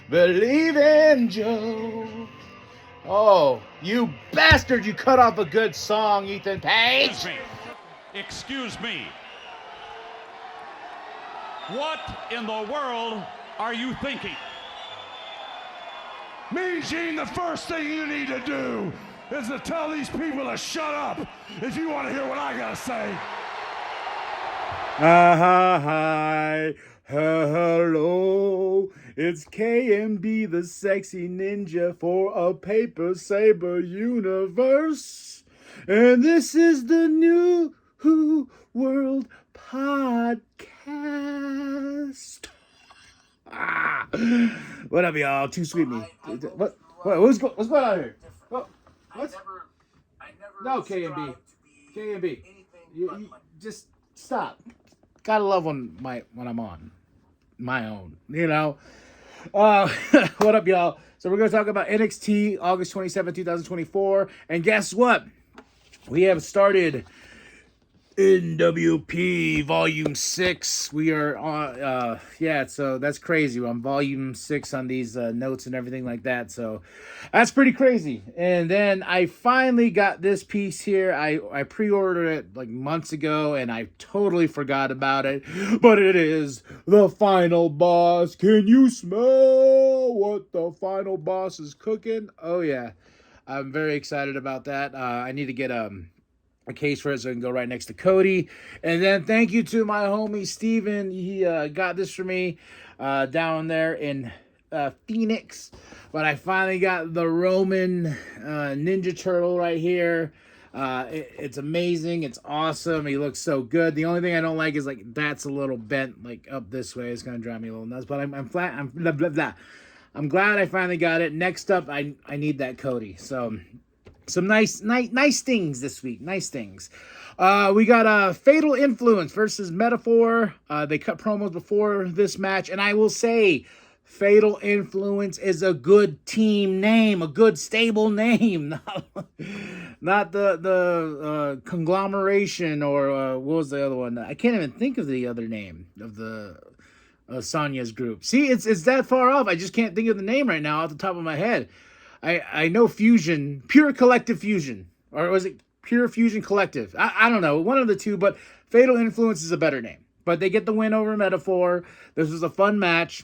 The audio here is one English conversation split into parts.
Believe in Joe. Oh, you bastard! You cut off a good song, Ethan Page. Excuse me. What in the world are you thinking? Me, Gene, the first thing you need to do is to tell these people to shut up if you want to hear what I gotta say. Hi, hello, it's KMB, the sexy ninja for a Paper Saber universe. And this is the New World Podcast. What up, y'all? Too sweet me. What's going on here? What? No, KMB. KMB. You just stop. Gotta love when I'm on my own, you know. What up, y'all? So we're gonna talk about NXT August 27, 2024, and guess what? We have started nWp Volume 6. We are on, so that's crazy. We're on Volume 6 on these notes and everything like that. So that's pretty crazy. And then I finally got this piece here. I pre-ordered it like months ago, and I totally forgot about it. But it is the final boss. Can you smell what the final boss is cooking? Oh, yeah. I'm very excited about that. I need to get a case for it so I can go right next to Cody. And then thank you to my homie Steven. He got this for me down there in Phoenix. But I finally got the Roman Ninja Turtle right here. It's amazing. It's awesome. He looks so good. The only thing I don't like is like that's a little bent like up this way. It's gonna drive me a little nuts. But I'm blah, blah, blah. I'm glad I finally got it. Next up, I need that Cody. So some nice things this week. Nice things. We got Fatal Influence versus Metaphor. They cut promos before this match, and I will say, Fatal Influence is a good team name, a good stable name, not the conglomeration or what was the other one? I can't even think of the other name of the Sonya's group. See, it's that far off. I just can't think of the name right now off the top of my head. I know Fusion, Pure Collective Fusion, or was it Pure Fusion Collective? I don't know, one of the two, but Fatal Influence is a better name. But they get the win over Metaphor. This was a fun match.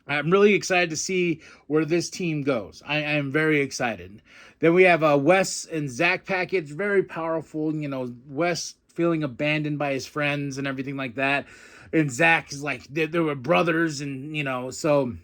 I'm really excited to see where this team goes. I am very excited. Then we have Wes and Zach package, very powerful. You know, Wes feeling abandoned by his friends and everything like that. And Zach is like, they were brothers, and, you know, so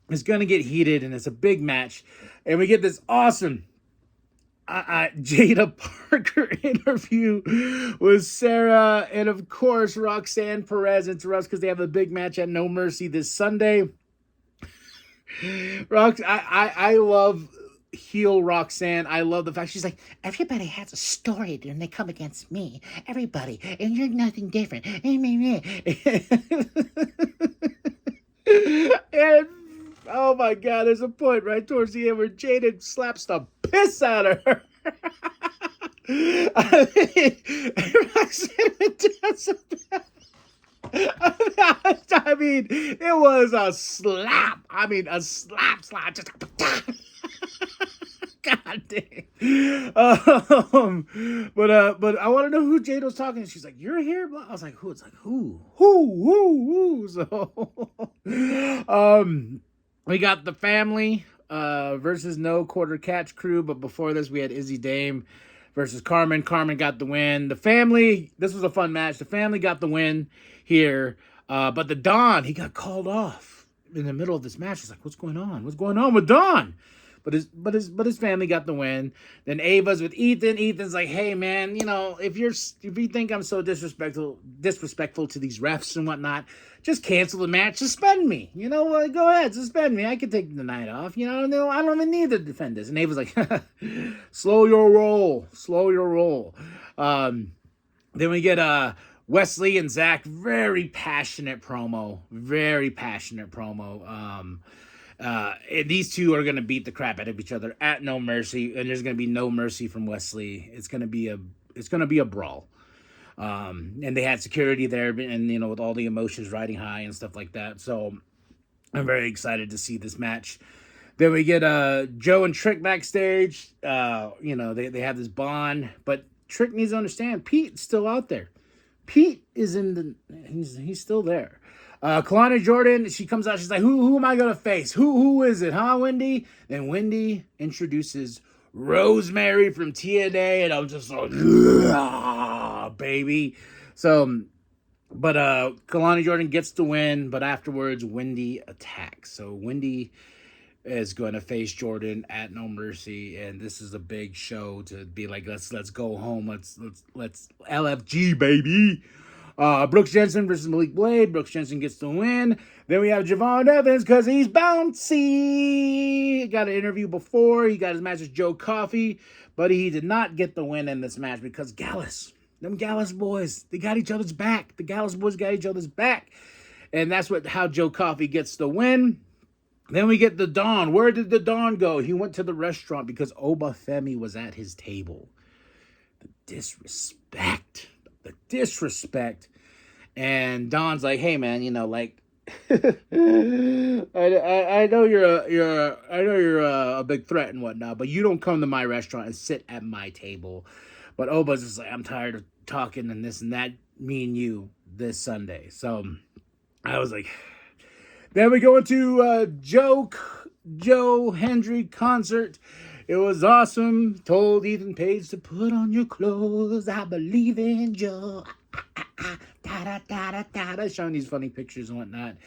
it's going to get heated, and it's a big match. And we get this awesome Jada Parker interview with Sarah, and of course Roxanne Perez interrupts because they have a big match at No Mercy this Sunday. I love heel Roxanne. I love the fact she's like, everybody has a story when they come against me. Everybody, and you're nothing different. And oh my God, there's a point right towards the end where Jada slaps the piss out of her. I mean, it was a slap. I mean, a slap. Just God damn. But I want to know who Jada was talking to. She's like, "You're here?" I was like, "Who?" It's like, "Who?" So, we got the family versus No Quarter Catch Crew. But before this, we had Izzy Dame versus Carmen. Carmen got the win. The family. This was a fun match. The family got the win here. But the Don, he got called off in the middle of this match. He's like, "What's going on? What's going on with Don?" But his family got the win. Then Ava's with Ethan. Ethan's like, "Hey man, you know, if you think I'm so disrespectful to these refs and whatnot, just cancel the match, suspend me. You know, go ahead, suspend me. I can take the night off. You know, no, I don't even need to defend this." And Ava's like, slow your roll. Then we get Wesley and Zach, very passionate promo. And these two are going to beat the crap out of each other at No Mercy, and there's going to be no mercy from Wesley. It's going to be a brawl. And they had security there, and, you know, with all the emotions riding high and stuff like that. So I'm very excited to see this match. Then we get Joe and Trick backstage. They have this bond, but Trick needs to understand Pete's still out there. Pete is he's still there. Kalani Jordan, she comes out, she's like, who am I gonna face? Who is it, huh, Wendy? Then Wendy introduces Rosemary from TNA, and I'm just like, baby. So, but Kalani Jordan gets the win, but afterwards Wendy attacks. So Wendy is going to face Jordan at No Mercy, and this is a big show to be like, let's go home, let's LFG, baby. Brooks Jensen versus Malik Blade. Brooks Jensen gets the win. Then we have Javon Evans because he's bouncy. He got an interview before. He got his match with Joe Coffey, but he did not get the win in this match because Gallus, them Gallus boys, they got each other's back. The Gallus boys got each other's back, and that's how Joe Coffey gets the win. Then we get the Don. Where did the Don go? He went to the restaurant because Oba Femi was at his table. The disrespect. And Don's like, hey man, I know you're a big threat and whatnot, but you don't come to my restaurant and sit at my table. But Oba's just like, I'm tired of talking and this and that, me and you this Sunday. So I was like, then we go into Joe Hendry concert. It was awesome. Told Ethan Page to put on your clothes. I believe in Joe. Showing these funny pictures and whatnot.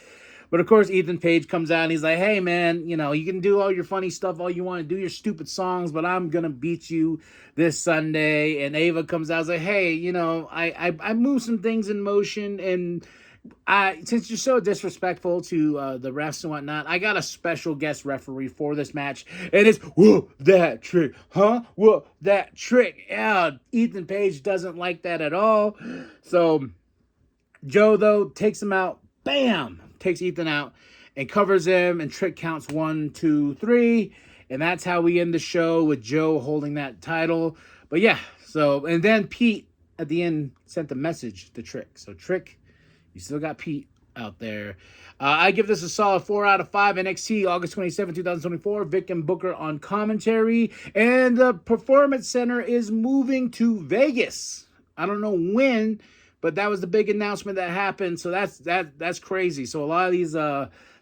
But of course, Ethan Page comes out and he's like, hey man, you can do all your funny stuff all you want to do, your stupid songs, but I'm going to beat you this Sunday. And Ava comes out and like, hey, I moved some things in motion, and since you're so disrespectful to the refs and whatnot, I got a special guest referee for this match, and it's whoa that trick, huh? Whoa that trick. Yeah, Ethan Page doesn't like that at all. So Joe though takes him out, bam, takes Ethan out and covers him, and Trick counts 1, 2, 3, and that's how we end the show with Joe holding that title. But yeah, and then Pete at the end sent the message to Trick. So Trick, you still got Pete out there. I give this a solid 4 out of 5. NXT, August 27, 2024. Vic and Booker on commentary. And the Performance Center is moving to Vegas. I don't know when, but that was the big announcement that happened. So that's crazy. So a lot of these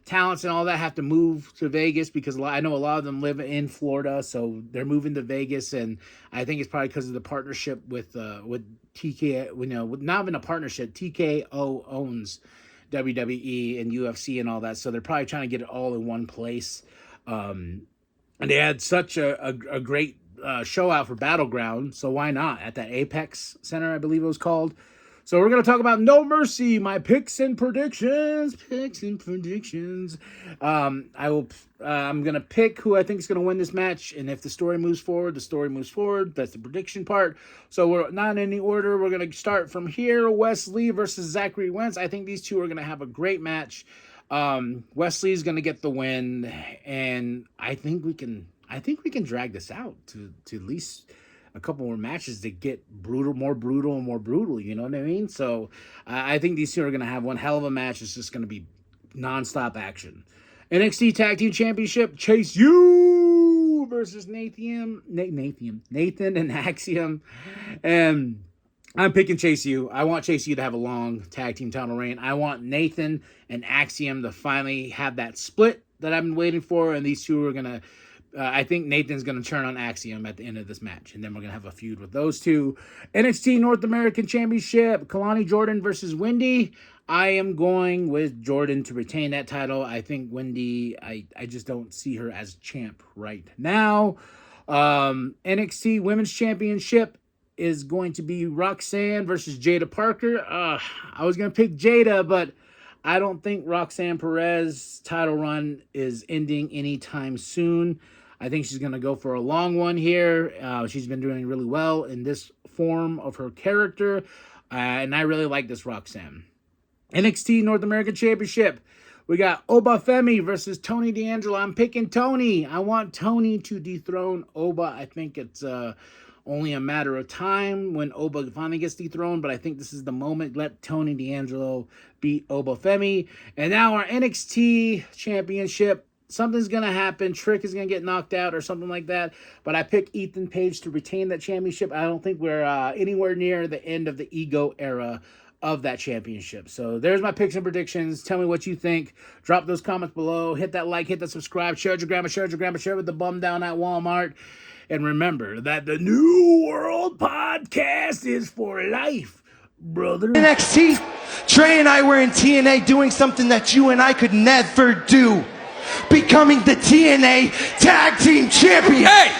talents and all that have to move to Vegas because I know a lot of them live in Florida, so they're moving to Vegas, and I think it's probably because of the partnership with TK. Not even a partnership. TKO owns WWE and UFC and all that, so they're probably trying to get it all in one place. And they had such a great show out for Battleground, so why not at that Apex Center, I believe it was called. So we're going to talk about No Mercy, my picks and predictions. I'm going to pick who I think is going to win this match. And if the story moves forward, the story moves forward. That's the prediction part. So we're not in any order. We're going to start from here. Wesley versus Zachary Wentz. I think these two are going to have a great match. Wesley's going to get the win. And I think we can drag this out to at least a couple more matches to get more brutal, you know what I mean? So I think these two are going to have one hell of a match. It's just going to be nonstop action. NXT Tag Team Championship, Chase U versus Nathan and Axiom. And I'm picking Chase U. I want Chase U to have a long tag team title reign. I want Nathan and Axiom to finally have that split that I've been waiting for, and these two are going to I think Nathan's going to turn on Axiom at the end of this match, and then we're going to have a feud with those two. NXT North American Championship, Kalani Jordan versus Wendy. I am going with Jordan to retain that title. I think Wendy, I just don't see her as champ right now. NXT Women's Championship is going to be Roxanne versus Jada Parker. I was going to pick Jada, but I don't think Roxanne Perez's title run is ending anytime soon. I think she's going to go for a long one here. She's been doing really well in this form of her character, and I really like this Roxanne. NXT North American Championship. We got Oba Femi versus Tony D'Angelo. I'm picking Tony. I want Tony to dethrone Oba. I think it's only a matter of time when Oba finally gets dethroned, but I think this is the moment. Let Tony D'Angelo beat Obafemi. And now our NXT championship, something's going to happen. Trick is going to get knocked out or something like that. But I picked Ethan Page to retain that championship. I don't think we're anywhere near the end of the ego era of that championship. So there's my picks and predictions. Tell me what you think. Drop those comments below. Hit that like, hit that subscribe. Share with your grandma, share with the bum down at Walmart. And remember that the New World Podcast is for life, brother. NXT, Trey and I were in TNA doing something that you and I could never do. Becoming the TNA Tag Team Champion. Hey!